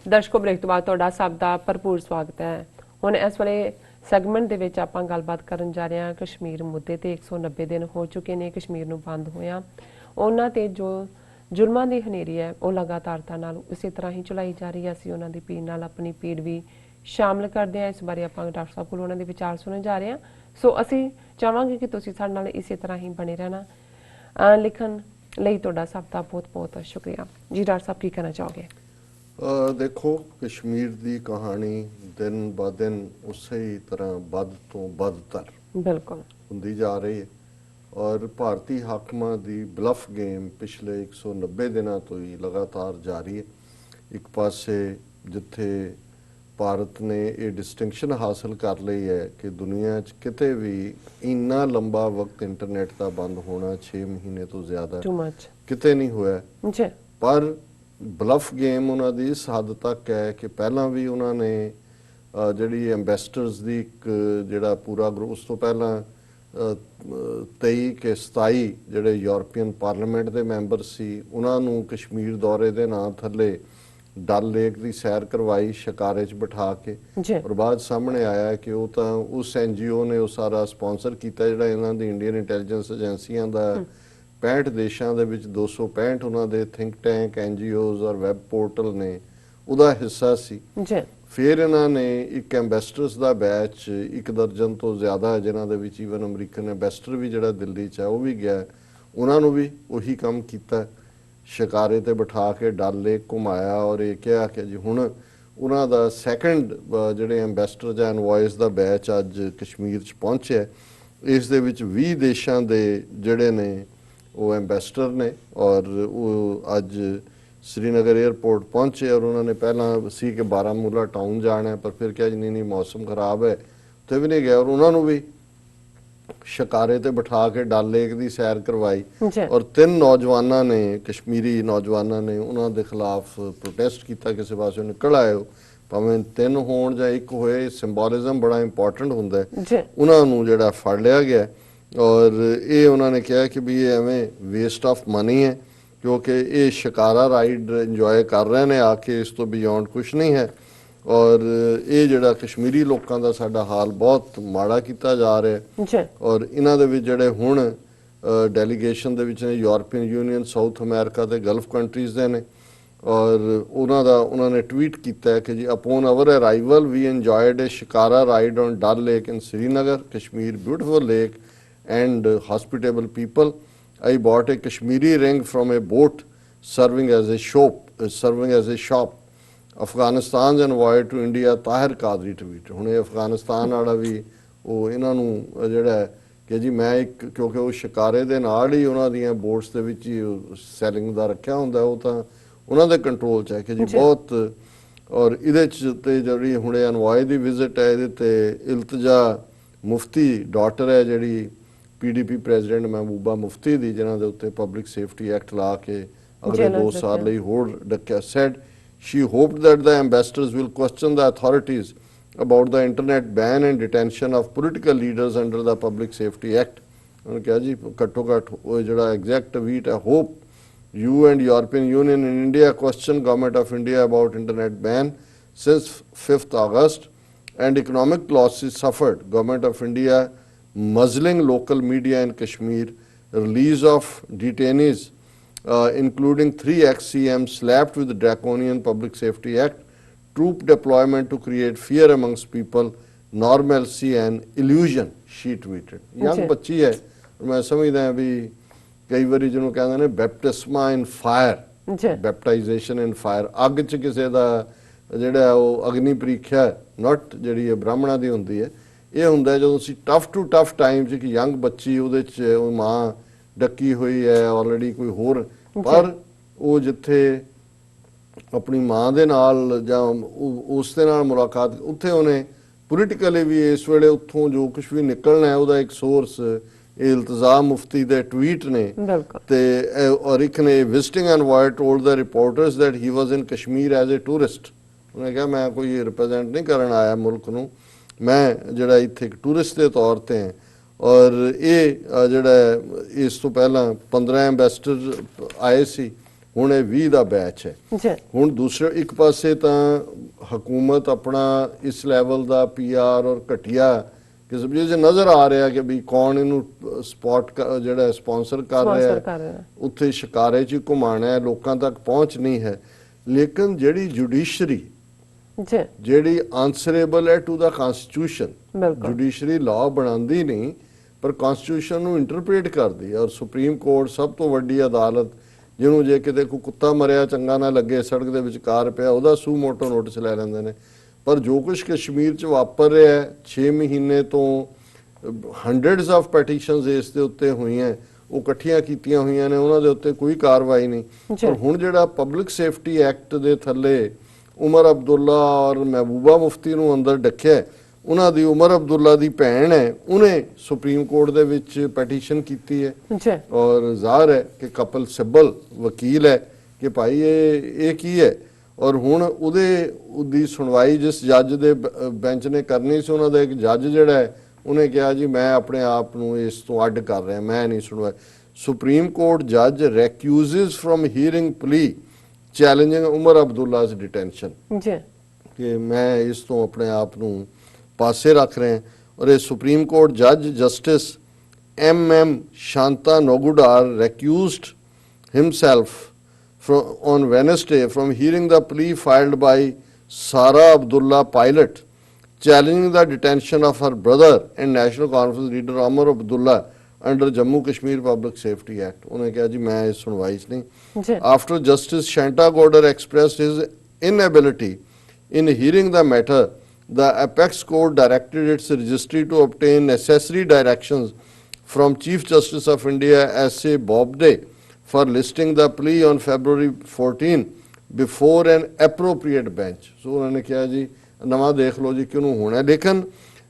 ਦਰਸ਼ਕੋ break ਤੋਂ ਬਾਅਦ ਤੁਹਾਡਾ ਸਭ ਦਾ ਭਰਪੂਰ ਸਵਾਗਤ ਹੈ। ਹੁਣ ਇਸ ਵੇਲੇ ਸੈਗਮੈਂਟ ਦੇ ਵਿੱਚ ਆਪਾਂ ਗੱਲਬਾਤ ਕਰਨ ਜਾ ਰਹੇ ਹਾਂ ਕਸ਼ਮੀਰ ਮੁੱਦੇ ਤੇ 190 ਦਿਨ ਹੋ ਚੁੱਕੇ ਨੇ ਕਸ਼ਮੀਰ ਨੂੰ ਬੰਦ ਹੋਇਆ। ਉਹਨਾਂ ਤੇ ਜੋ ਜ਼ੁਲਮਾਂ ਦੀ ਹਨੇਰੀ ਹੈ ਉਹ ਲਗਾਤਾਰਤਾ ਨਾਲ ਉਸੇ ਤਰ੍ਹਾਂ ਹੀ ਚਲਾਈ ਜਾ ਰਹੀ ਹੈ। ਅਸੀਂ ਉਹਨਾਂ ਦੀ ਪੀੜ ਨਾਲ ਆਪਣੀ ਪੀੜ ਵੀ ਸ਼ਾਮਲ ਕਰਦੇ ਹਾਂ। ਇਸ ਬਾਰੇ ਆਪਾਂ ਡਾਕਟਰ ਸਾਹਿਬ ਕੋਲ ਉਹਨਾਂ ਦੇ ਵਿਚਾਰ ਸੁਣਨ ਜਾ ਰਹੇ ਹਾਂ। ਸੋ ਅਸੀਂ ਚਾਹਾਂਗੇ ਕਿ ਤੁਸੀਂ ਸਾਡੇ ਨਾਲ ਇਸੇ ਤਰ੍ਹਾਂ ਹੀ ਬਣੇ ਰਹਿਣਾ। ਲਿਖਣ ਲਈ ਤੁਹਾਡਾ ਸਭ ਦਾ ਬਹੁਤ ਬਹੁਤ ਸ਼ੁਕਰੀਆ ਜੀ। ਡਾਕਟਰ ਸਾਹਿਬ ਕੀ ਕਹਿਣਾ ਚਾਹੋਗੇ? देखो कश्मीर की कहानी दिन ब दिन उस तरह बद तो बदतर बिल्कुल होंदी जा रही है और भारतीय हाकमां की ब्लफ गेम पिछले 190 दिनों तो ही लगातार जारी है। एक पासे जिथे भारत ने ये डिस्टिंक्शन हासिल कर ली है कि दुनिया किते भी इन्ना लंबा वक्त इंटरनेट का बंद होना 6 महीने तो ज़्यादा किते नहीं होया। पर ਬਲਫ ਗੇਮ ਉਹਨਾਂ ਦੀ ਇਸ ਹੱਦ ਤੱਕ ਹੈ ਕਿ ਪਹਿਲਾਂ ਵੀ ਉਹਨਾਂ ਨੇ ਜਿਹੜੀ ਐਂਬੈਸਡਰਸ ਦੀ ਇੱਕ ਜਿਹੜਾ ਪੂਰਾ ਗਰੁੱਪ ਉਸ ਤੋਂ ਪਹਿਲਾਂ 23 ਕਿ 27 ਜਿਹੜੇ ਯੂਰਪੀਅਨ ਪਾਰਲੀਮੈਂਟ ਦੇ ਮੈਂਬਰ ਸੀ ਉਹਨਾਂ ਨੂੰ ਕਸ਼ਮੀਰ ਦੌਰੇ ਦੇ ਨਾਂ ਥੱਲੇ ਡਲ ਲੇਕ ਦੀ ਸੈਰ ਕਰਵਾਈ ਸ਼ਿਕਾਰੇ 'ਚ ਬਿਠਾ ਕੇ। ਔਰ ਬਾਅਦ ਸਾਹਮਣੇ ਆਇਆ ਕਿ ਉਹ ਤਾਂ ਉਸ NGO ਨੇ ਉਹ ਸਾਰਾ ਸਪਾਂਸਰ ਕੀਤਾ ਜਿਹੜਾ ਇਹਨਾਂ ਦੀ ਇੰਡੀਅਨ ਇੰਟੈਲੀਜੈਂਸ ਏਜੰਸੀਆਂ ਦਾ 65 ਦੇਸ਼ਾਂ ਦੇ ਵਿੱਚ 265 ਉਹਨਾਂ ਦੇ ਥਿੰਕ ਟੈਂਕ NGOs ਔਰ ਵੈਬ ਪੋਰਟਲ ਨੇ ਉਹਦਾ ਹਿੱਸਾ ਸੀ। ਫਿਰ ਇਹਨਾਂ ਨੇ ਇੱਕ ਐਂਬੈਸਡਰਸ ਦਾ ਬੈਚ 1 ਦਰਜਨ ਤੋਂ ਜ਼ਿਆਦਾ ਜਿਨ੍ਹਾਂ ਦੇ ਵਿੱਚ ਈਵਨ ਅਮਰੀਕਨ ਐਂਬੈਸਡਰ ਵੀ ਜਿਹੜਾ ਦਿੱਲੀ 'ਚ ਹੈ ਉਹ ਵੀ ਗਿਆ। ਉਹਨਾਂ ਨੂੰ ਵੀ ਉਹੀ ਕੰਮ ਕੀਤਾ, ਸ਼ਿਕਾਰੇ ਤੇ ਬਿਠਾ ਕੇ ਡਲ ਲੇਕ ਘੁਮਾਇਆ ਔਰ ਇਹ ਕਿਹਾ ਕਿ ਜੀ ਹੁਣ ਉਹਨਾਂ ਦਾ ਸੈਕੰਡ ਜਿਹੜੇ ਐਂਬੈਸਡਰ ਜਾਂ ਐਨਵੋਇਸ ਦਾ ਬੈਚ ਅੱਜ ਕਸ਼ਮੀਰ 'ਚ ਪਹੁੰਚਿਆ। ਇਸ ਦੇ ਵਿੱਚ 20 ਦੇਸ਼ਾਂ ਦੇ ਜਿਹੜੇ ਨੇ ਉਹ ਐਂਬੈਸਡਰ ਨੇ ਔਰ ਉਹ ਅੱਜ श्रीनगर एयरपोर्ट पहुँचे और उन्होंने पहला सी कि बारामूला टाउन जाना है पर फिर क्या जी नहीं मौसम खराब है तो भी नहीं गया और उन्होंने भी शिकारे ते बिठा के डल लेक की सैर करवाई। और 3 नौजवानों ने कश्मीरी नौजवानों ने उन्होंने खिलाफ प्रोटेस्ट किया किसी पासों निकल आए हो भावें 3 होण जां 1 होए। सिंबोलिज्म बड़ा इंपॉर्टेंट होंदा है। उन्होंने जिहड़ा फड़ लिया गया और ये उन्होंने कहा कि भी ये एवें वेस्ट ऑफ मनी है क्योंकि ये शिकारा राइड इंजॉय कर रहे हैं आके इस तो बियॉन्ड कुछ नहीं है। और ये जिहड़ा कश्मीरी लोगों का साडा हाल बहुत माड़ा किया जा रहा है। और इन्हां दे विच जिहड़े हुण डेलीगेशन दे विच यूरोपीयन यूनियन साउथ अमेरिका ते गल्फ कंट्रीज़ दे ने और उन्होंने ट्वीट किया कि जी upon our arrival we enjoyed a shikara ride on Dal lake in Srinagar Kashmir beautiful lake and hospitable people. I bought a Kashmiri ring from a boat serving as a shop. Afghanistan's envoy to India Tahir Qadri tweet. हुणे अफगानिस्तान वाला भी वो इन्हां नूं जिहड़ा कि जी मैं एक क्योंकि वो शिकारे दे नाल ही उन्हां दीयां बोट्स दे विच ही सैलिंग दा रखिया हुंदा वो तां उन्हां दे कंट्रोल च है कि जी बहुत। और इहदे च ते जिहड़ी हुणे एनवॉय दी विजिट है इहदे ते इल्तजा मुफ्ती डॉटर है जिहड़ी PDP प्रेजिडेंट महबूबा मुफ्ती दी जिन्हां दे उत्ते पब्लिक सेफ्टी एक्ट ला के अगले 2 साल लई होड़ डक्या said she hoped that the ambassadors will question the authorities about the internet ban and detention of political leaders under the Public Safety Act। उन्होंने कहा जी घट्टो घट्ट वो जिहड़ा एग्जैक्ट ट्वीट है hope you and European Union in India question government of India about internet ban since 5th August and economic losses suffered government of India muzzling local media in Kashmir, release of detainees including 3 ex-CMs slapped with the draconian Public Safety Act, troop deployment to create fear amongst people, normalcy and illusion, she tweeted। young बच्ची है मैं समझदा भी कई बारी जिन्होंने कहते हैं बैप्टिस्मा इन फायर बैप्टाइजेशन इन फायर अग च किसी का जिहड़ा वो अग्नि परीक्षा नॉट जिहड़ी ब्राह्मणा दी हुंदी है ਇਹ ਹੁੰਦਾ ਜਦੋਂ ਅਸੀਂ ਟਫ ਟੂ ਟਫ ਟਾਈਮ 'ਚ ਇੱਕ ਯੰਗ ਬੱਚੀ ਉਹਦੇ 'ਚ ਉਹ ਮਾਂ ਡੱਕੀ ਹੋਈ ਹੈ ਆਲਰੇਡੀ ਕੋਈ ਹੋਰ ਪਰ ਉਹ ਜਿੱਥੇ ਆਪਣੀ ਮਾਂ ਦੇ ਨਾਲ ਜਾਂ ਉਸ ਦੇ ਨਾਲ ਮੁਲਾਕਾਤ ਉੱਥੇ ਉਹਨੇ ਪੋਲੀਟੀਕਲੀ ਵੀ ਇਸ ਵੇਲੇ ਉੱਥੋਂ ਜੋ ਕੁਝ ਵੀ ਨਿਕਲਣਾ ਹੈ ਉਹਦਾ ਇੱਕ ਸੋਰਸ ਇਹ ਇਲਤਜ਼ਾਮ ਮੁਫਤੀ ਦੇ ਟਵੀਟ ਨੇ ਤੇ ਔਰ ਇੱਕ ਨੇ visiting envoy told the reporters that he was in Kashmir as a tourist. ਉਹਨੇ ਕਿਹਾ ਮੈਂ ਕੋਈ ਰਿਪਰੈਜ਼ੈਂਟ ਨਹੀਂ ਕਰਨ ਆਇਆ ਮੁਲਕ ਨੂੰ मैं जिहड़ा इत्थे एक टूरिस्ट के तौर पर हैं। और ये जिहड़ा इस तो पहला 15 एंबेसडर आए सी ਹੁਣ ਇਹ 20 ਦਾ ਬੈਚ ਹੈ ਜੀ ਹੁਣ ਦੂਸਰੇ ਇੱਕ ਪਾਸੇ ਤਾਂ ਹਕੂਮਤ ਆਪਣਾ ਇਸ ਲੈਵਲ ਦਾ ਪੀਆਰ ਔਰ ਘਟੀਆ ਕਿਸਮ ਜੇ ਨਜ਼ਰ ਆ ਰਿਹਾ ਕਿ ਵੀ ਕੌਣ ਇਹਨੂੰ ਸਪੌਟ ਜਿਹੜਾ ਸਪਾਂਸਰ ਕਰ ਰਿਹਾ ਹੈ ਉੱਥੇ ਸ਼ਿਕਾਰੇ 'ਚ ਘੁਮਾਣਾ ਹੈ ਲੋਕਾਂ ਤੱਕ ਪਹੁੰਚ ਨਹੀਂ ਹੈ ਲੇਕਿਨ ਜਿਹੜੀ ਜੁਡੀਸ਼ਰੀ ਜਿਹੜੀ ਆਨਸਰੇਬਲ ਹੈ to the constitution judiciary law ਬਣਾਉਂਦੀ ਨਹੀਂ ਪਰ ਕਨਸਟੀਟਿਊਸ਼ਨ ਨੂੰ ਇੰਟਰਪ੍ਰੀਟ ਕਰਦੀ ਹੈ ਔਰ ਸੁਪਰੀਮ ਕੋਰਟ ਸਭ ਤੋਂ ਵੱਡੀ ਅਦਾਲਤ ਜਿਹਨੂੰ ਜੇ ਕਿਤੇ ਕੋਈ ਕੁੱਤਾ ਮਰਿਆ ਚੰਗਾ ਨਾ ਲੱਗੇ ਸੜਕ ਦੇ ਵਿਚਕਾਰ ਪਿਆ ਉਹਦਾ ਸੂ ਮੋਟੋ ਨੋਟਿਸ ਲੈ ਲੈਂਦੇ ਨੇ ਪਰ ਜੋ ਕੁਝ ਕਸ਼ਮੀਰ 'ਚ ਵਾਪਰ ਰਿਹਾ 6 ਮਹੀਨੇ ਤੋਂ ਹੰਡਰਡਸ ਆਫ ਪੈਟੀਸ਼ਨਸ ਇਸ ਦੇ ਉੱਤੇ ਹੋਈਆਂ ਉਹ ਇਕੱਠੀਆਂ ਕੀਤੀਆਂ ਹੋਈਆਂ ਨੇ ਉਹਨਾਂ ਦੇ ਉੱਤੇ ਕੋਈ ਕਾਰਵਾਈ ਨਹੀਂ ਪਰ ਹੁਣ ਜਿਹੜਾ ਪਬਲਿਕ ਸੇਫਟੀ ਐਕਟ ਦੇ ਥੱਲੇ ਉਮਰ ਅਬਦੁੱਲਾ ਔਰ ਮਹਿਬੂਬਾ ਮੁਫਤੀ ਨੂੰ ਅੰਦਰ ਡੱਕਿਆ ਉਹਨਾਂ ਦੀ ਉਮਰ ਅਬਦੁੱਲਾ ਦੀ ਭੈਣ ਹੈ ਉਹਨੇ ਸੁਪਰੀਮ ਕੋਰਟ ਦੇ ਵਿੱਚ ਪੈਟੀਸ਼ਨ ਕੀਤੀ ਹੈ ਔਰ ਜ਼ਾਹਰ ਹੈ ਕਿ ਕਪਲ ਸਿੱਬਲ ਵਕੀਲ ਹੈ ਕਿ ਭਾਈ ਇਹ ਕੀ ਹੈ ਔਰ ਹੁਣ ਉਹਦੀ ਸੁਣਵਾਈ ਜਿਸ ਜੱਜ ਦੇ ਬੈਂਚ ਨੇ ਕਰਨੀ ਸੀ ਉਹਨਾਂ ਦਾ ਇੱਕ ਜੱਜ ਜਿਹੜਾ ਹੈ ਉਹਨੇ ਕਿਹਾ ਜੀ ਮੈਂ ਆਪਣੇ ਆਪ ਨੂੰ ਇਸ ਤੋਂ ਅੱਡ ਕਰ ਰਿਹਾ ਮੈਂ ਨਹੀਂ ਸੁਣਵਾਈ ਸੁਪਰੀਮ ਕੋਰਟ ਜੱਜ ਰੈਕਿਊਜ਼ਸ ਫਰਮ ਹੀਅਰਿੰਗ ਪਲੀ ਚੈਲੰਜਿੰਗ ਉਮਰ ਅਬਦੁੱਲਾ's detention ਕਿ ਮੈਂ ਇਸ ਤੋਂ ਆਪਣੇ ਆਪ ਨੂੰ ਪਾਸੇ ਰੱਖ ਰਹੇ ਔਰ ਇਹ ਸੁਪਰੀਮ ਕੋਰਟ ਜੱਜ justice M.M. Shantanagoudar recused himself on Wednesday from hearing the plea filed by Sara Abdullah Pilot challenging the detention of her brother and National Conference leader Amar Abdullah under Jammu Kashmir Public Safety Act. ਉਹਨੇ ਕਿਹਾ ਜੀ ਮੈਂ ਇਸ ਸੁਣਵਾਈ 'ਚ ਨਹੀਂ After Justice Shanta Godar expressed his inability in hearing the matter, the Apex Court directed its registry to obtain necessary directions from Chief Justice of India S.A. Bobde for listing the plea on February 14 before an appropriate bench. So ਉਹਨਾਂ ਨੇ ਕਿਹਾ ਜੀ ਨਵਾਂ ਦੇਖ ਲਓ ਜੀ ਕਿਉਂ ਹੋਣਾ ਲੇਕਿਨ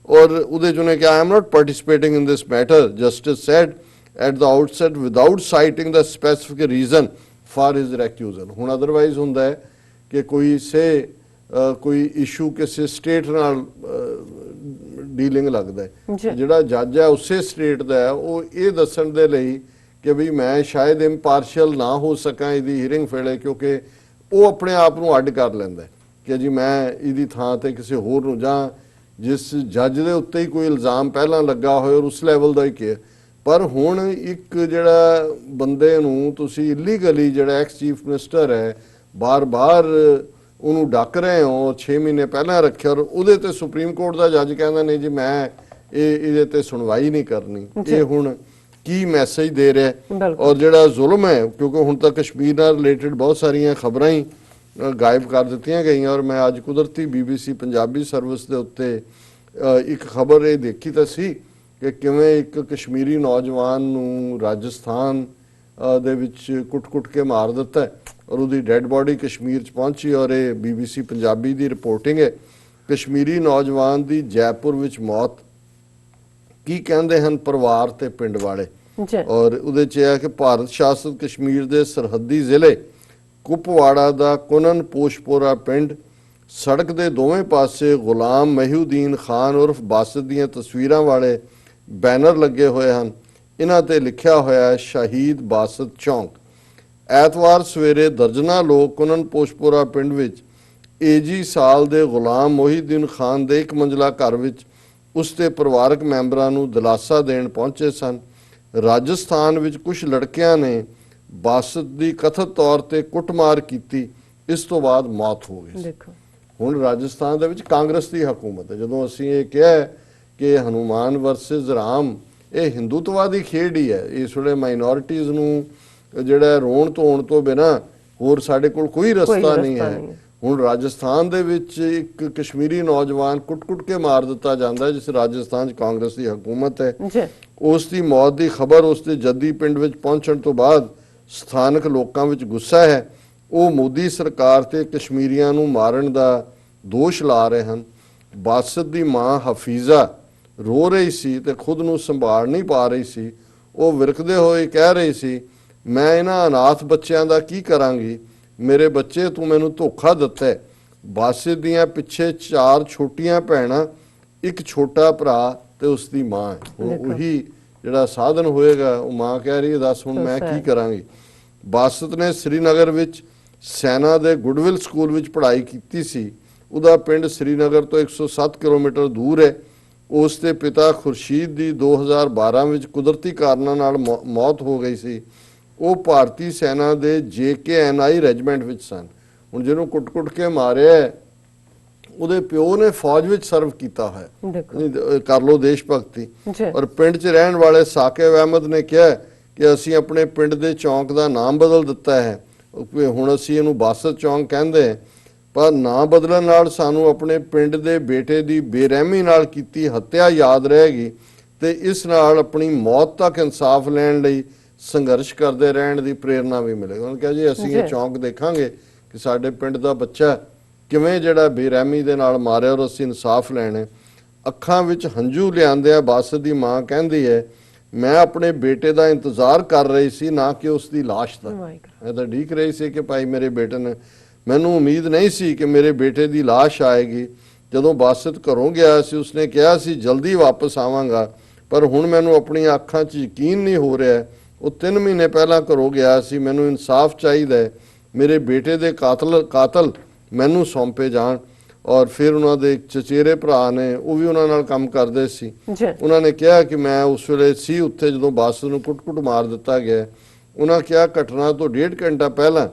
ਔਰ ਉਹਦੇ 'ਚ ਉਹਨੇ ਕਿਹਾ I am not participating in this matter, Justice said at the outset without citing the specific reason for his recusal. ਹੁਣ ਅਦਰਵਾਈਜ਼ ਹੁੰਦਾ ਹੈ ਕਿ ਕੋਈ ਇਸ਼ੂ ਕਿਸੇ ਸਟੇਟ ਨਾਲ ਡੀਲਿੰਗ ਲੱਗਦਾ ਹੈ ਜਿਹੜਾ ਜੱਜ ਹੈ ਉਸੇ ਸਟੇਟ ਦਾ ਹੈ ਉਹ ਇਹ ਦੱਸਣ ਦੇ ਲਈ ਕਿ ਵੀ ਮੈਂ ਸ਼ਾਇਦ ਇੰਪਾਰਸ਼ੀਅਲ ਨਾ ਹੋ ਸਕਾਂ ਇਹਦੀ ਹੀਅਰਿੰਗ ਵੇਲੇ ਕਿਉਂਕਿ ਉਹ ਆਪਣੇ ਆਪ ਨੂੰ ਅੱਡ ਕਰ ਲੈਂਦਾ ਕਿ ਜੀ ਮੈਂ ਇਹਦੀ ਥਾਂ ਤੇ ਕਿਸੇ ਹੋਰ ਨੂੰ ਜਾਂ ਜਿਸ ਜੱਜ ਦੇ ਉੱਤੇ ਹੀ ਕੋਈ ਇਲਜ਼ਾਮ ਪਹਿਲਾਂ ਲੱਗਾ ਹੋਏ ਔਰ ਉਸ ਲੈਵਲ ਦਾ ਹੀ ਕਿ ਪਰ ਹੁਣ ਇੱਕ ਜਿਹੜਾ ਬੰਦੇ ਨੂੰ ਤੁਸੀਂ ਇਲੀਗਲੀ ਜਿਹੜਾ ਐਕਸ ਚੀਫ ਮਿਨਿਸਟਰ ਹੈ ਬਾਰ-ਬਾਰ ਉਹਨੂੰ ਡੱਕ ਰਹੇ ਹੋ 6 ਮਹੀਨੇ ਪਹਿਲਾਂ ਰੱਖਿਆ ਔਰ ਉਹਦੇ ਤੇ ਸੁਪਰੀਮ ਕੋਰਟ ਦਾ ਜੱਜ ਕਹਿੰਦਾ ਨਹੀਂ ਜੀ ਮੈਂ ਇਹਦੇ ਤੇ ਸੁਣਵਾਈ ਨਹੀਂ ਕਰਨੀ ਇਹ ਹੁਣ ਕੀ ਮੈਸੇਜ ਦੇ ਰਿਹਾ ਔਰ ਜਿਹੜਾ ਜ਼ੁਲਮ ਹੈ ਕਿਉਂਕਿ ਹੁਣ ਤੱਕ ਕਸ਼ਮੀਰ ਨਾਲ ਰਿਲੇਟਡ ਬਹੁਤ ਸਾਰੀਆਂ ਖਬਰਾਂ ਹੀ ਗਾਇਬ ਕਰ ਦਿੱਤੀਆਂ ਗਈਆਂ ਔਰ ਮੈਂ ਅੱਜ ਕੁਦਰਤੀ BBC ਪੰਜਾਬੀ ਸਰਵਿਸ ਦੇ ਉੱਤੇ ਇੱਕ ਖਬਰ ਇਹ ਦੇਖੀ ਤਾਂ ਸੀ ਕਿ ਕਿਵੇਂ ਇੱਕ ਕਸ਼ਮੀਰੀ ਨੌਜਵਾਨ ਨੂੰ ਰਾਜਸਥਾਨ ਦੇ ਵਿੱਚ ਕੁੱਟ-ਕੁੱਟ ਕੇ ਮਾਰ ਦਿੱਤਾ ਔਰ ਉਹਦੀ ਡੈੱਡ ਬਾਡੀ ਕਸ਼ਮੀਰ 'ਚ ਪਹੁੰਚੀ ਔਰ ਇਹ BBC ਪੰਜਾਬੀ ਦੀ ਰਿਪੋਰਟਿੰਗ ਹੈ ਕਸ਼ਮੀਰੀ ਨੌਜਵਾਨ ਦੀ ਜੈਪੁਰ ਵਿੱਚ ਮੌਤ ਕੀ ਕਹਿੰਦੇ ਹਨ ਪਰਿਵਾਰ ਤੇ ਪਿੰਡ ਵਾਲੇ ਔਰ ਉਹਦੇ 'ਚ ਇਹ ਕਿ ਭਾਰਤ ਸ਼ਾਸਿਤ ਕਸ਼ਮੀਰ ਦੇ ਸਰਹੱਦੀ ਜ਼ਿਲ੍ਹੇ ਕੁਪਵਾੜਾ ਦਾ ਕੁਨਨ ਪੋਸ਼ਪੋਰਾ ਪਿੰਡ ਸੜਕ ਦੇ ਦੋਵੇਂ ਪਾਸੇ ਗੁਲਾਮ ਮਹੀਉਦੀਨ ਖਾਨ ਉਰਫ ਬਾਸਤ ਦੀਆਂ ਤਸਵੀਰਾਂ ਵਾਲੇ ਬੈਨਰ ਲੱਗੇ ਹੋਏ ਹਨ ਇਹਨਾਂ ਤੇ ਲਿਖਿਆ ਹੋਇਆ ਹੈ ਸ਼ਹੀਦ ਬਾਸਤ ਚੌਂਕ ਐਤਵਾਰ ਸਵੇਰੇ ਦਰਜਨਾਂ ਲੋਕ ਕੁਨਨ ਪੋਸ਼ਪੋਰਾ ਪਿੰਡ ਵਿੱਚ ਏਜੀ ਸਾਲ ਦੇ ਗੁਲਾਮ ਮਹੀਉਦੀਨ ਖਾਨ ਦੇ ਇੱਕ ਮੰਜ਼ਲਾ ਘਰ ਵਿੱਚ ਉਸ ਦੇ ਪਰਿਵਾਰਕ ਮੈਂਬਰਾਂ ਨੂੰ ਦਿਲਾਸਾ ਦੇਣ ਪਹੁੰਚੇ ਸਨ ਰਾਜਸਥਾਨ ਵਿੱਚ ਕੁਝ ਲੜਕਿਆਂ ਨੇ ਬਾਸਤ ਦੀ ਕਥਿਤ ਤੌਰ ਤੇ ਕੁੱਟਮਾਰ ਕੀਤੀ ਇਸ ਤੋਂ ਬਾਅਦ ਮੌਤ ਹੋ ਗਈ ਦੇਖੋ ਹੁਣ ਰਾਜਸਥਾਨ ਦੇ ਵਿੱਚ ਕਾਂਗਰਸ ਦੀ ਹਕੂਮਤ ਹੈ ਜਦੋਂ ਅਸੀਂ ਇਹ ਕਿਹਾ ਕਿ ਹਨੂਮਾਨ ਵਰਸਸ ਰਾਮ ਇਹ ਹਿੰਦੂਤਵਾਦੀ ਖੇਡ ਹੀ ਹੈ ਇਸ ਵੇਲੇ ਮਾਈਨੋਰਿਟੀਜ਼ ਨੂੰ ਜਿਹੜਾ ਰੋਣ ਧੋਣ ਤੋਂ ਬਿਨਾਂ ਹੋਰ ਸਾਡੇ ਕੋਲ ਕੋਈ ਰਸਤਾ ਨਹੀਂ ਹੈ ਹੁਣ ਰਾਜਸਥਾਨ ਦੇ ਵਿੱਚ ਇੱਕ ਕਸ਼ਮੀਰੀ ਨੌਜਵਾਨ ਕੁੱਟ-ਕੁੱਟ ਕੇ ਮਾਰ ਦਿੱਤਾ ਜਾਂਦਾ ਜਿਸ ਰਾਜਸਥਾਨ 'ਚ ਕਾਂਗਰਸ ਦੀ ਹਕੂਮਤ ਹੈ ਉਸ ਦੀ ਮੌਤ ਦੀ ਖਬਰ ਉਸ ਦੇ ਜੱਦੀ ਪਿੰਡ ਵਿੱਚ ਪਹੁੰਚਣ ਤੋਂ ਬਾਅਦ ਸਥਾਨਕ ਲੋਕਾਂ ਵਿੱਚ ਗੁੱਸਾ ਹੈ ਉਹ ਮੋਦੀ ਸਰਕਾਰ ਤੇ ਕਸ਼ਮੀਰੀਆਂ ਨੂੰ ਮਾਰਨ ਦਾ ਦੋਸ਼ ਲਾ ਰਹੇ ਹਨ ਬਾਸਤ ਦੀ ਮਾਂ ਹਫੀਜ਼ਾ ਰੋ ਰਹੀ ਸੀ ਤੇ ਖੁਦ ਨੂੰ ਸੰਭਾਲ ਨਹੀਂ ਪਾ ਰਹੀ ਸੀ ਉਹ ਵਿਰਕਦੇ ਹੋਏ ਕਹਿ ਰਹੀ ਸੀ ਮੈਂ ਇਹਨਾਂ ਅਨਾਥ ਬੱਚਿਆਂ ਦਾ ਕੀ ਕਰਾਂਗੀ ਮੇਰੇ ਬੱਚੇ ਤੂੰ ਮੈਨੂੰ ਧੋਖਾ ਦਿੱਤਾ ਹੈ ਬਾਸਤ ਦੀਆਂ ਪਿੱਛੇ 4 ਛੋਟੀਆਂ ਭੈਣਾਂ ਇੱਕ ਛੋਟਾ ਭਰਾ ਤੇ ਉਸ ਦੀ ਮਾਂ ਹੈ ਉਹੀ ਜਿਹੜਾ ਸਾਧਨ ਹੋਏਗਾ ਉਹ ਮਾਂ ਕਹਿ ਰਹੀ ਹੈ ਦੱਸ ਹੁਣ ਮੈਂ ਕੀ ਕਰਾਂਗੀ ਬਾਸਤ ਨੇ ਸ੍ਰੀਨਗਰ ਵਿੱਚ ਸੈਨਾ ਦੇ ਗੁੱਡਵਿਲ ਸਕੂਲ ਵਿੱਚ ਪੜ੍ਹਾਈ ਕੀਤੀ ਸੀ। ਉਹਦਾ ਪਿੰਡ ਸ੍ਰੀਨਗਰ ਤੋਂ 107 ਕਿਲੋਮੀਟਰ ਦੂਰ ਹੈ। ਉਸ ਦੇ ਪਿਤਾ ਖੁਰਸ਼ੀਦ ਦੀ 2012 ਵਿੱਚ ਕੁਦਰਤੀ ਕਾਰਨਾਂ ਨਾਲ ਮੌਤ ਹੋ ਗਈ ਸੀ। ਉਹ ਭਾਰਤੀ ਸੈਨਾ ਦੇ JKNI ਰੈਜੀਮੈਂਟ ਵਿੱਚ ਸਨ। ਹੁਣ ਜਿਹਨੂੰ ਕੁੱਟ-ਕੁੱਟ ਕੇ ਮਾਰਿਆ ਉਹਦੇ ਪਿਓ ਨੇ ਫੌਜ ਵਿੱਚ ਸਰਵ ਕੀਤਾ ਹੋਇਆ, ਕਰ ਲੋ ਦੇਸ਼ ਭਗਤੀ। ਔਰ ਪਿੰਡ 'ਚ ਰਹਿਣ ਵਾਲੇ ਸਾਕਿਬ ਅਹਿਮਦ ਨੇ ਕਿਹਾ ਕਿ ਅਸੀਂ ਆਪਣੇ ਪਿੰਡ ਦੇ ਚੌਂਕ ਦਾ ਨਾਮ ਬਦਲ ਦਿੱਤਾ ਹੈ, ਹੁਣ ਅਸੀਂ ਇਹਨੂੰ ਬਾਸਤ ਚੌਂਕ ਕਹਿੰਦੇ ਹਾਂ। ਪਰ ਨਾਂ ਬਦਲਣ ਨਾਲ ਸਾਨੂੰ ਆਪਣੇ ਪਿੰਡ ਦੇ ਬੇਟੇ ਦੀ ਬੇਰਹਿਮੀ ਨਾਲ ਕੀਤੀ ਹੱਤਿਆ ਯਾਦ ਰਹੇਗੀ ਤੇ ਇਸ ਨਾਲ ਆਪਣੀ ਮੌਤ ਤੱਕ ਇਨਸਾਫ ਲੈਣ ਲਈ ਸੰਘਰਸ਼ ਕਰਦੇ ਰਹਿਣ ਦੀ ਪ੍ਰੇਰਨਾ ਵੀ ਮਿਲੇਗੀ। ਉਹਨਾਂ ਕਿਹਾ ਜੀ ਅਸੀਂ ਇਹ ਚੌਂਕ ਦੇਖਾਂਗੇ ਕਿ ਸਾਡੇ ਪਿੰਡ ਦਾ ਬੱਚਾ ਕਿਵੇਂ ਜਿਹੜਾ ਬੇਰਹਿਮੀ ਦੇ ਨਾਲ ਮਾਰਿਆ ਔਰ ਅਸੀਂ ਇਨਸਾਫ ਲੈਣੇ। ਅੱਖਾਂ ਵਿੱਚ ਹੰਝੂ ਲਿਆਂਦਿਆਂ ਬਾਸਤ ਦੀ ਮਾਂ ਕਹਿੰਦੀ ਹੈ, ਮੈਂ ਆਪਣੇ ਬੇਟੇ ਦਾ ਇੰਤਜ਼ਾਰ ਕਰ ਰਹੀ ਸੀ, ਨਾ ਕਿ ਉਸ ਦੀ ਲਾਸ਼ ਦਾ। ਮੈਂ ਤਾਂ ਉਡੀਕ ਰਹੀ ਸੀ ਕਿ ਭਾਈ ਮੇਰੇ ਬੇਟੇ ਨੇ, ਮੈਨੂੰ ਉਮੀਦ ਨਹੀਂ ਸੀ ਕਿ ਮੇਰੇ ਬੇਟੇ ਦੀ ਲਾਸ਼ ਆਏਗੀ। ਜਦੋਂ ਬਾਸਤ ਘਰੋਂ ਗਿਆ ਸੀ ਉਸਨੇ ਕਿਹਾ ਸੀ ਜਲਦੀ ਵਾਪਸ ਆਵਾਂਗਾ, ਪਰ ਹੁਣ ਮੈਨੂੰ ਆਪਣੀਆਂ ਅੱਖਾਂ 'ਚ ਯਕੀਨ ਨਹੀਂ ਹੋ ਰਿਹਾ। ਉਹ 3 ਮਹੀਨੇ ਪਹਿਲਾਂ ਘਰੋਂ ਗਿਆ ਸੀ। ਮੈਨੂੰ ਇਨਸਾਫ ਚਾਹੀਦਾ ਹੈ, ਮੇਰੇ ਬੇਟੇ ਦੇ ਕਾਤਲ ਮੈਨੂੰ ਸੌਂਪੇ ਜਾਣ। ਔਰ ਫਿਰ ਉਹਨਾਂ ਦੇ ਚਚੇਰੇ ਭਰਾ ਨੇ, ਉਹ ਵੀ ਉਹਨਾਂ ਨਾਲ ਕੰਮ ਕਰਦੇ ਸੀ, ਉਹਨਾਂ ਨੇ ਕਿਹਾ ਕਿ ਮੈਂ ਉਸ ਵੇਲੇ ਸੀ ਉੱਥੇ ਜਦੋਂ ਬਾਸਤ ਨੂੰ ਕੁੱਟ-ਕੁੱਟ ਮਾਰ ਦਿੱਤਾ ਗਿਆ। ਉਹਨਾਂ ਕਿਹਾ ਘਟਨਾ ਤੋਂ 1.5 ਘੰਟਾ ਪਹਿਲਾਂ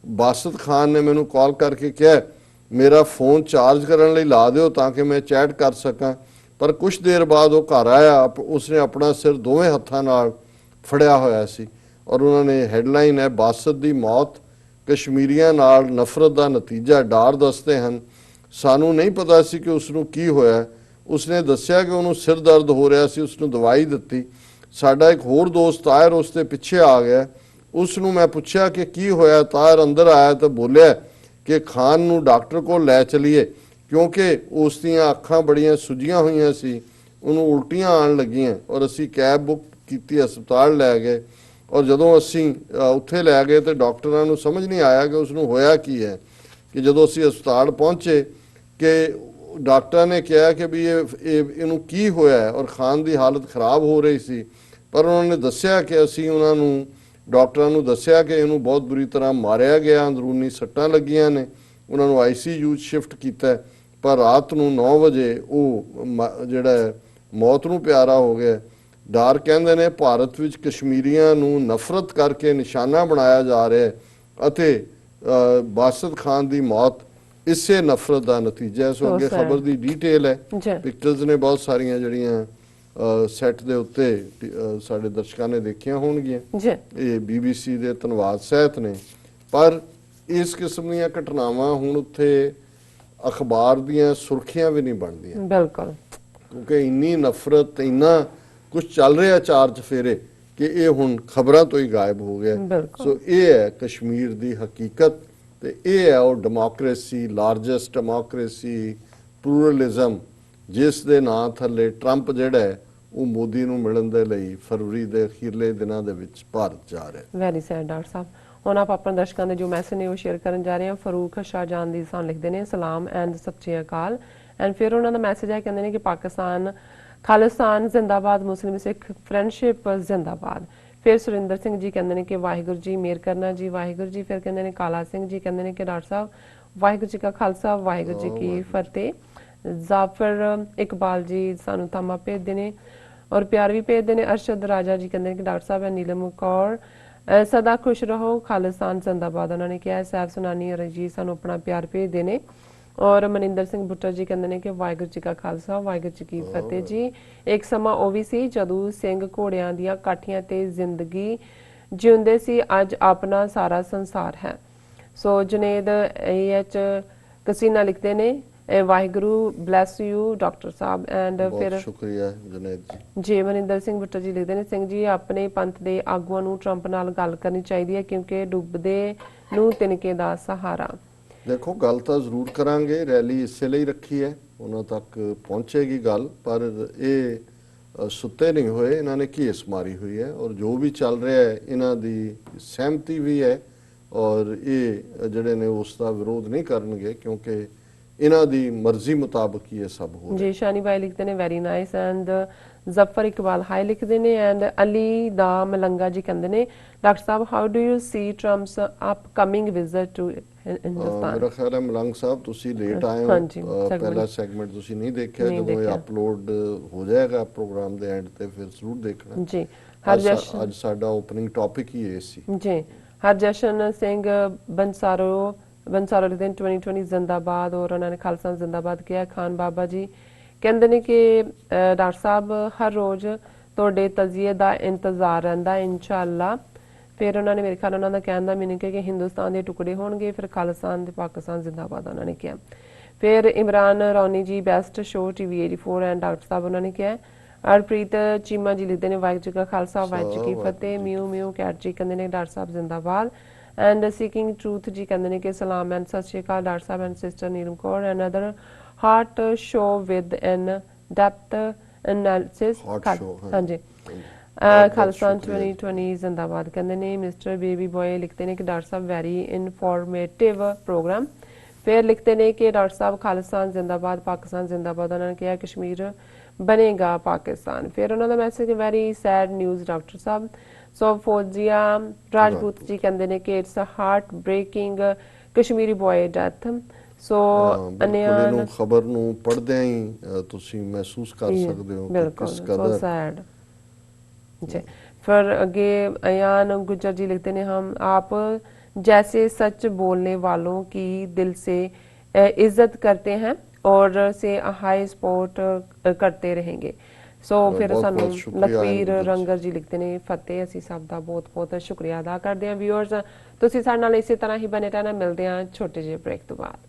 ਬਾਸਤ ਖਾਨ ਨੇ ਮੈਨੂੰ ਕਾਲ ਕਰਕੇ ਕਿਹਾ ਮੇਰਾ ਫੋਨ ਚਾਰਜ ਕਰਨ ਲਈ ਲਾ ਦਿਓ ਤਾਂ ਕਿ ਮੈਂ ਚੈਟ ਕਰ ਸਕਾਂ। ਪਰ ਕੁਝ ਦੇਰ ਬਾਅਦ ਉਹ ਘਰ ਆਇਆ, ਉਸਨੇ ਆਪਣਾ ਸਿਰ ਦੋਵੇਂ ਹੱਥਾਂ ਨਾਲ ਫੜਿਆ ਹੋਇਆ ਸੀ। ਔਰ ਉਹਨਾਂ ਨੇ ਹੈਡਲਾਈਨ ਹੈ, ਬਾਸਤ ਦੀ ਮੌਤ ਕਸ਼ਮੀਰੀਆਂ ਨਾਲ ਨਫ਼ਰਤ ਦਾ ਨਤੀਜਾ। ਡਾਰ ਦੱਸਦੇ ਹਨ, ਸਾਨੂੰ ਨਹੀਂ ਪਤਾ ਸੀ ਕਿ ਉਸ ਨੂੰ ਕੀ ਹੋਇਆ। ਉਸਨੇ ਦੱਸਿਆ ਕਿ ਉਹਨੂੰ ਸਿਰ ਦਰਦ ਹੋ ਰਿਹਾ ਸੀ, ਉਸਨੂੰ ਦਵਾਈ ਦਿੱਤੀ। ਸਾਡਾ ਇੱਕ ਹੋਰ ਦੋਸਤ ਤਾਹਿਰ ਉਸ ਦੇ ਪਿੱਛੇ ਆ ਗਿਆ। ਉਸ ਨੂੰ ਮੈਂ ਪੁੱਛਿਆ ਕਿ ਕੀ ਹੋਇਆ। ਤਾਹਿਰ ਅੰਦਰ ਆਇਆ ਤਾਂ ਬੋਲਿਆ ਕਿ ਖਾਨ ਨੂੰ ਡਾਕਟਰ ਕੋਲ ਲੈ ਚਲੀਏ, ਕਿਉਂਕਿ ਉਸ ਦੀਆਂ ਅੱਖਾਂ ਬੜੀਆਂ ਸੁੱਜੀਆਂ ਹੋਈਆਂ ਸੀ, ਉਹਨੂੰ ਉਲਟੀਆਂ ਆਉਣ ਲੱਗੀਆਂ। ਔਰ ਅਸੀਂ ਕੈਬ ਬੁੱਕ ਕੀਤੀ, ਹਸਪਤਾਲ ਲੈ ਗਏ। ਔਰ ਜਦੋਂ ਅਸੀਂ ਉੱਥੇ ਲੈ ਗਏ ਤਾਂ ਡਾਕਟਰਾਂ ਨੂੰ ਸਮਝ ਨਹੀਂ ਆਇਆ ਕਿ ਉਸ ਨੂੰ ਹੋਇਆ ਕੀ ਹੈ। ਕਿ ਜਦੋਂ ਅਸੀਂ ਹਸਪਤਾਲ ਪਹੁੰਚੇ ਕਿ ਡਾਕਟਰਾਂ ਨੇ ਕਿਹਾ ਕਿ ਵੀ ਇਹਨੂੰ ਕੀ ਹੋਇਆ ਹੈ, ਔਰ ਖਾਨ ਦੀ ਹਾਲਤ ਖਰਾਬ ਹੋ ਰਹੀ ਸੀ। ਪਰ ਉਹਨਾਂ ਨੇ ਦੱਸਿਆ ਕਿ ਅਸੀਂ ਉਹਨਾਂ ਨੂੰ, ਡਾਕਟਰਾਂ ਨੂੰ ਦੱਸਿਆ ਕਿ ਇਹਨੂੰ ਬਹੁਤ ਬੁਰੀ ਤਰ੍ਹਾਂ ਮਾਰਿਆ ਗਿਆ, ਅੰਦਰੂਨੀ ਸੱਟਾਂ ਲੱਗੀਆਂ ਨੇ, ਉਹਨਾਂ ਨੂੰ ICU ਸ਼ਿਫਟ ਕੀਤਾ। ਪਰ ਰਾਤ ਨੂੰ 9 ਵਜੇ ਉਹ ਜਿਹੜਾ ਮੌਤ ਨੂੰ ਪਿਆਰਾ ਹੋ ਗਿਆ। ਡਾਰ ਕਹਿੰਦੇ ਨੇ ਭਾਰਤ ਵਿੱਚ ਕਸ਼ਮੀਰੀਆਂ ਨੂੰ ਨਫ਼ਰਤ ਕਰਕੇ ਨਿਸ਼ਾਨਾ ਬਣਾਇਆ ਜਾ ਰਿਹਾ ਹੈ ਅਤੇ ਬਾਸਤ ਖਾਨ ਦੀ ਮੌਤ ਇਸੇ ਨਫ਼ਰਤ ਦਾ ਨਤੀਜਾ ਹੈ। ਸੋ ਅੱਗੇ ਖਬਰ ਦੀ ਡੀਟੇਲ ਹੈ, ਪਿਕਚਰਸ ਨੇ ਬਹੁਤ ਸਾਰੀਆਂ ਜਿਹੜੀਆਂ ਸੈੱਟ ਦੇ ਉੱਤੇ ਸਾਡੇ ਦਰਸ਼ਕਾਂ ਨੇ ਦੇਖੀਆਂ ਹੋਣਗੀਆਂ। ਇਹ BBC ਦੇ ਧੰਨਵਾਦ ਸਹਿਤ ਨੇ। ਪਰ ਇਸ ਕਿਸਮ ਦੀਆਂ ਘਟਨਾਵਾਂ ਹੁਣ ਉੱਥੇ ਅਖਬਾਰ ਦੀਆਂ ਸੁਰਖੀਆਂ ਵੀ ਨਹੀਂ ਬਣਦੀਆਂ, ਬਿਲਕੁਲ, ਕਿਉਂਕਿ ਇੰਨੀ ਨਫ਼ਰਤ, ਇੰਨਾ ਕੁਝ ਚੱਲ ਰਿਹਾ ਚਾਰ ਚਫੇਰੇ ਕਿ ਇਹ ਹੁਣ ਖਬਰਾਂ ਤੋਂ ਹੀ ਗਾਇਬ ਹੋ ਗਿਆ। ਸੋ ਇਹ ਹੈ ਕਸ਼ਮੀਰ ਦੀ ਹਕੀਕਤ ਤੇ ਇਹ ਹੈ ਉਹ ਡੈਮੋਕ੍ਰੇਸੀ, ਲਾਰਜੈਸਟ ਡੈਮੋਕ੍ਰੇਸੀ, ਪਲੂਰਲਿਜ਼ਮ, ਜਿਸ ਦੇ ਨਾਂ ਥੱਲੇ ਟਰੰਪ ਜਿਹੜਾ ਹੈ ਉਹ ਮੋਦੀ ਨੂੰ ਮਿਲਣ ਦੇ ਲਈ ਫਰਵਰੀ ਦੇ ਅਖੀਰਲੇ ਦਿਨਾਂ ਦੇ ਵਿੱਚ ਭਾਰਤ ਜਾ ਰਿਹਾ ਹੈ। ਵੈਰੀ ਸੈਡ ਡਾਕਟਰ ਸਾਹਿਬ। ਹੁਣ ਆਪ ਆਪਣੇ ਦਰਸ਼ਕਾਂ ਦੇ ਜੋ ਮੈਸੇਜ ਨੇ ਉਹ ਸ਼ੇਅਰ ਕਰਨ ਜਾ ਰਹੇ ਹਾਂ। ਫਰੂਕ ਸ਼ਾਹਜਾਨ ਦੀ ਸਾਨੂੰ ਲਿਖਦੇ ਨੇ ਸਲਾਮ ਐਂਡ ਸਤਿ ਸ਼੍ਰੀ ਅਕਾਲ। ਐਂਡ ਫਿਰ ਉਹਨਾਂ ਦਾ ਮੈਸੇਜ ਹੈ, ਕਹਿੰਦੇ ਨੇ ਕਿ ਪਾਕਿਸਤਾਨ ਖਾਲਿਸਤਾਨ ਜ਼ਿੰਦਾਬਾਦ, ਮੁਸਲਿਮ ਸਿੱਖ ਫਰੈਂਡਸ਼ਿਪ ਜ਼ਿੰਦਾਬਾਦ। ਫਿਰ ਸੁਰਿੰਦਰ ਸਿੰਘ ਜੀ ਕਹਿੰਦੇ ਨੇ ਕਿ ਵਾਹਿਗੁਰੂ ਜੀ ਮਿਹਰ ਕਰਨਾ ਜੀ, ਵਾਹਿਗੁਰੂ ਜੀ। ਫਿਰ ਕਹਿੰਦੇ ਨੇ ਕਾਲਾ ਸਿੰਘ ਜੀ ਕਹਿੰਦੇ ਨੇ ਕਿ ਡਾਕਟਰ ਸਾਹਿਬ ਵਾਹਿਗੁਰੂ ਜੀ ਕਾ ਖਾਲਸਾ ਵਾਹਿਗੁਰੂ ਜੀ ਕੀ ਫਤਿਹ। ਜ਼ਾਫਰ ਇਕਬਾਲ ਜੀ ਸਾਨੂੰ ਤਾਮਾ ਭੇਜਦੇ ਨੇ ਔਰ ਪਿਆਰ ਵੀ ਭੇਜਦੇ ਨੇ। ਅਰਸ਼ਦ ਰਾਜਾ ਜੀ ਕਹਿੰਦੇ ਨੇ ਕਿ ਡਾਕਟਰ ਸਾਹਿਬ ਨੀਲਮ ਕੌਰ ਸਦਾ ਖੁਸ਼ ਰਹੋ, ਖਾਲਿਸਤਾਨ ਜ਼ਿੰਦਾਬਾਦ ਉਹਨਾਂ ਨੇ ਕਿਹਾ। ਸੈਫ ਸੁਨਾਨੀ ਔਰ ਜੀ ਸਾਨੂੰ ਆਪਣਾ ਪਿਆਰ ਭੇਜਦੇ ਨੇ। ਔਰ ਮਨਿੰਦਰ ਸਿੰਘ ਬੁੱਟਰ ਜੀ ਕਹਿੰਦੇ ਨੇ ਕਿ ਵਾਹਿਗੁਰੂ ਜੀ ਕਾ ਖਾਲਸਾ ਵਾਹਿਗੁਰੂ ਜੀ ਕੀ ਫਤਿਹ ਜੀ। ਇੱਕ ਸਮਾਂ ਉਹ ਵੀ ਸੀ ਜਦੋਂ ਸਿੰਘ ਘੋੜਿਆਂ ਦੀਆਂ ਕਾਠੀਆਂ ਤੇ ਜ਼ਿੰਦਗੀ ਜਿਉਂਦੇ ਸੀ, ਅੱਜ ਆਪਣਾ ਸਾਰਾ ਸੰਸਾਰ ਹੈ। ਸੋ ਜੁਨੇਦ AH ਕਸੀਨਾ ਲਿਖਦੇ ਨੇ Waheguru bless you doctor Sahib. And ਫਿਰ ਸ਼ੁਕਰੀਆ ਜੁਨੇਦ ਜੀ। ਮਨਿੰਦਰ ਸਿੰਘ ਬੁੱਟਰ ਜੀ ਲਿਖਦੇ ਨੇ ਸਿੰਘ ਜੀ ਆਪਣੇ ਪੰਥ ਦੇ ਆਗੂਆਂ ਨੂੰ ਟਰੰਪ ਨਾਲ ਗੱਲ ਕਰਨੀ ਚਾਹੀਦੀ ਹੈ, ਕਿਉਂਕਿ ਡੁੱਬਦੇ ਨੂੰ ਤਿਨਕੇ ਦਾ ਸਹਾਰਾ। ਦੇਖੋ ਗੱਲ ਤਾਂ ਜ਼ਰੂਰ ਕਰਾਂਗੇ, ਰੈਲੀ ਇਸੇ ਲਈ ਰੱਖੀ ਹੈ, ਉਹਨਾਂ ਤੱਕ ਪਹੁੰਚੇਗੀ ਗੱਲ। ਪਰ ਇਹ ਸੁੱਤੇ ਨਹੀਂ ਹੋਏ, ਇਹਨਾਂ ਨੇ ਘੇਸ ਮਾਰੀ ਹੋਈ ਹੈ ਔਰ ਜੋ ਵੀ ਚੱਲ ਰਿਹਾ ਹੈ ਇਹਨਾਂ ਦੀ ਸਹਿਮਤੀ ਵੀ ਹੈ। ਔਰ ਇਹ ਜਿਹੜੇ ਨੇ ਉਸ ਦਾ ਵਿਰੋਧ ਨਹੀਂ ਕਰਨਗੇ, ਕਿਉਂਕਿ ਇਹਨਾਂ ਦੀ ਮਰਜ਼ੀ ਮੁਤਾਬਕ ਹੀ ਇਹ ਸਭ ਹੋ ਰਿਹਾ। ਜੀ ਸ਼ਾਨੀ ਭਾਈ ਲਿਖਦੇ ਨੇ very nice and Zafar Iqbal ਹਾਈ ਲਿਖਦੇ ਨੇ ਐਂਡ ਅਲੀ ਦਾ ਮਲੰਗਾ ਜੀ ਕਹਿੰਦੇ ਨੇ ਡਾਕਟਰ ਸਾਹਿਬ how do you see Trump's upcoming visit to Hindustan. ਮੇਰਾ ਖਿਆਲ ਹੈ ਮਲੰਗ ਸਾਹਿਬ ਤੁਸੀਂ ਲੇਟ ਆਏ ਹਾਂਜੀ, ਹੋ, segment। ਪਹਿਲਾ ਸੈਗਮੈਂਟ ਤੁਸੀਂ ਨਹੀਂ ਦੇਖਿਆ। ਨਹੀਂ ਜਦੋਂ ਇਹ ਦੇਖਿਆ। ਅਪਲੋਡ ਹੋ ਜਾਏਗਾ ਪ੍ਰੋਗਰਾਮ ਦੇ ਐਂਡ ਤੇ ਫਿਰ ਜ਼ਰੂਰ ਦੇਖਣਾ। ਜੀ ਅੱਜ ਸਾਡਾ ਓਪਨਿੰਗ ਟੌਪਿਕ ਹੀ ਇਹ ਸੀ। ਜੀ ਹਰਜਸ਼ਨ ਸਿੰਘ ਬੰਸਾਰੋ ਲਿਖਦੇ ਨੇ 2020 ਜ਼ਿੰਦਾਬਾਦ ਔਰ ਉਹਨਾਂ ਨੇ ਖਾਲਸਾ ਜ਼ਿੰਦਾਬਾਦ ਕਿਹਾ। ਖਾਨ ਬਾਬਾ ਜੀ ਕਹਿੰਦੇ ਨੇ ਕਿ ਡਾਕਟਰ ਸਾਹਿਬ ਹਰ ਰੋਜ਼ ਤੁਹਾਡੇ ਤਜ਼ੀਏ ਦਾ ਇੰਤਜ਼ਾਰ ਰਹਿੰਦਾ ਇਨਸ਼ਾਅੱਲਾ। ਫਿਰ ਉਹਨਾਂ ਨੇ ਮੇਰੇ ਖਿਆਲ ਉਹਨਾਂ ਦਾ ਕਹਿਣ ਦਾ ਮੀਨਿੰਗ ਹੈ ਕਿ ਹਿੰਦੁਸਤਾਨ ਦੇ ਟੁਕੜੇ ਹੋਣਗੇ, ਫਿਰ ਖਾਲਿਸਤਾਨ ਤੇ ਪਾਕਿਸਤਾਨ ਜ਼ਿੰਦਾਬਾਦ ਉਹਨਾਂ ਨੇ ਕਿਹਾ। ਫਿਰ ਇਮਰਾਨ ਰੌਣੀ ਜੀ best show TV 84 and doctor ਸਾਹਿਬ ਉਹਨਾਂ ਨੇ ਕਿਹਾ। ਅਰਪ੍ਰੀਤ ਚੀਮਾ ਜੀ ਲਿਖਦੇ ਨੇ ਵਾਹਿਗੁਰੂ ਜੀ ਕਾ ਖਾਲਸਾ ਵਾਹਿਗੁਰੂ ਜੀ ਕੀ ਫਤਿਹ। ਮਿਊ ਮਿਊ ਕੈਟ ਜੀ ਕਹਿੰਦੇ ਨੇ ਡਾਕਟਰ ਸਾਹਿਬ ਜ਼ਿੰਦਾਬਾਦ ਐਂਡ ਸੀਕਿੰਗ ਟਰੂਥ ਜੀ ਕਹਿੰਦੇ ਨੇ ਕਿ ਸਲਾਮ ਐਂਡ ਸਤਿ ਸ਼੍ਰੀ ਅਕਾਲ doctor Sahib and sister Neelam Kaur and other heart show with N depth analysis. ਹਾਂਜੀ ਖਾਲਸਾ 2020 ਜ਼ਿੰਦਾਬਾਦ ਕਹਿੰਦੇ ਨੇ। ਮਿਸਟਰ ਬੇਬੀ ਬॉय ਲਿਖਦੇ ਨੇ ਕਿ ਡਾਕਟਰ ਸਾਹਿਬ ਵੈਰੀ ਇਨਫੋਰਮੇਟਿਵ ਪ੍ਰੋਗਰਾਮ। ਫਿਰ ਲਿਖਦੇ ਨੇ ਕਿ ਡਾਕਟਰ ਸਾਹਿਬ ਖਾਲਿਸਤਾਨ ਜ਼ਿੰਦਾਬਾਦ ਪਾਕਿਸਤਾਨ ਜ਼ਿੰਦਾਬਾਦ। ਉਹਨਾਂ ਨੇ ਕਿਹਾ ਕਸ਼ਮੀਰ ਬਣੇਗਾ ਪਾਕਿਸਤਾਨ। ਫਿਰ ਉਹਨਾਂ ਦਾ message very sad news doctor ਸਾਹਿਬ। ਸੋ ਫੌਜੀਆ ਰਾਜਪੂਤ ਜੀ ਕਹਿੰਦੇ ਨੇ ਕਿ it's a heart breaking Kashmiri boy death. So ਇਹਨੂੰ ਖਬਰ ਨੂੰ ਪੜ੍ਹਦਿਆਂ ਹੀ ਤੁਸੀਂ ਮਹਿਸੂਸ ਕਰ ਸਕਦੇ ਹੋ ਕਿ ਕਿਸ ਕਦਰ ਸੈਡ। जी फिर आगे अयान गुज्जर जी लिखते हैं हम आप जैसे सच बोलने वालों की दिल से इज्जत करते हैं और से हाई सपोर्ट करते रहेंगे। सो फिर सानू लखवीर रंगर जी लिखते हैं फतेह। असी सब का बहुत बहुत शुक्रिया अदा करते हैं। व्यूअर्स तुसीं साडे नाल इसी तरह ही बने रहना। मिलते हैं छोटे ਜਿਹੇ ब्रेक तो बाद।